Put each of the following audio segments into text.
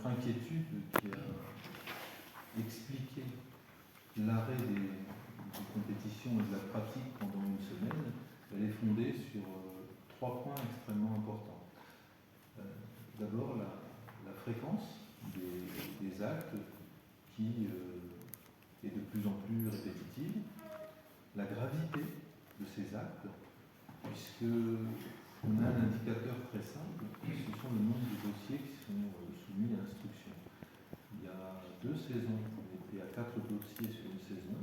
notre inquiétude qui a expliqué l'arrêt des compétitions et de la pratique pendant une semaine, elle est fondée sur 3 points extrêmement importants. D'abord, la fréquence des actes qui est de plus en plus répétitive, la gravité de ces actes, puisque on a un indicateur très simple, ce sont le nombre de dossiers qui sont soumis à instruction. Il y a 2 saisons, on était à 4 dossiers sur une saison,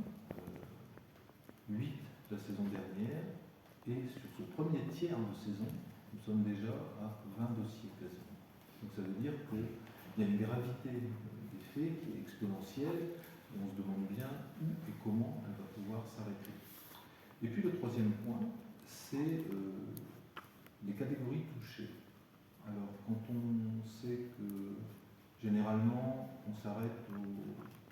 8 la saison dernière, et sur ce premier tiers de saison, nous sommes déjà à 20 dossiers quasiment. Donc ça veut dire qu'il y a une gravité des faits qui est exponentielle, et on se demande bien où et comment elle va pouvoir s'arrêter. Et puis le troisième point, c'est les catégories touchées. Alors quand on sait que généralement on s'arrête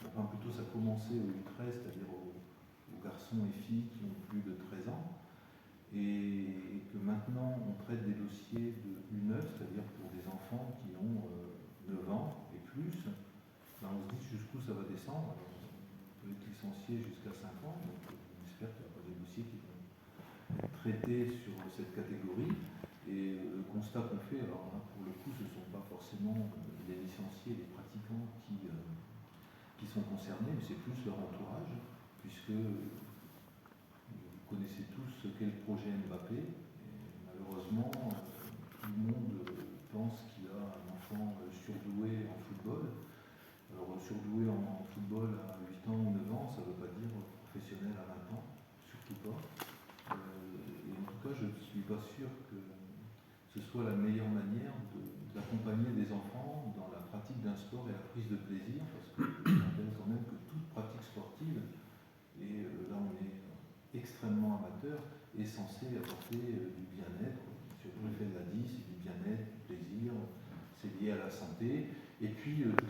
enfin plutôt ça a commencé au U13, c'est-à-dire aux garçons et filles qui ont plus de 13 ans, et que maintenant on traite des dossiers de U9, c'est-à-dire pour des enfants qui ont 9 ans et plus, ben on se dit jusqu'où ça va descendre. Alors, on peut être licencié jusqu'à 5 ans, donc on espère qu'il n'y a pas des dossiers qui vont être traités sur cette catégorie. Et le constat qu'on fait, alors là, pour le coup, ce ne sont pas forcément les licenciés, les pratiquants qui sont concernés, mais c'est plus leur entourage, puisque vous connaissez tous ce qu'est le projet Mbappé. Et malheureusement, tout le monde pense qu'il a un enfant surdoué en football. Alors surdoué en football à 8 ans ou 9 ans, ça ne veut pas dire professionnel à 20 ans, surtout pas. Et en tout cas, je ne suis pas sûr que ce soit la meilleure manière d'accompagner des enfants dans la pratique d'un sport et la prise de plaisir, parce que je rappelle quand même que toute pratique sportive, et là on est extrêmement amateur, est censée apporter du bien-être. M. le préfet l'a dit, c'est du bien-être, du plaisir, c'est lié à la santé. Et puis toutes les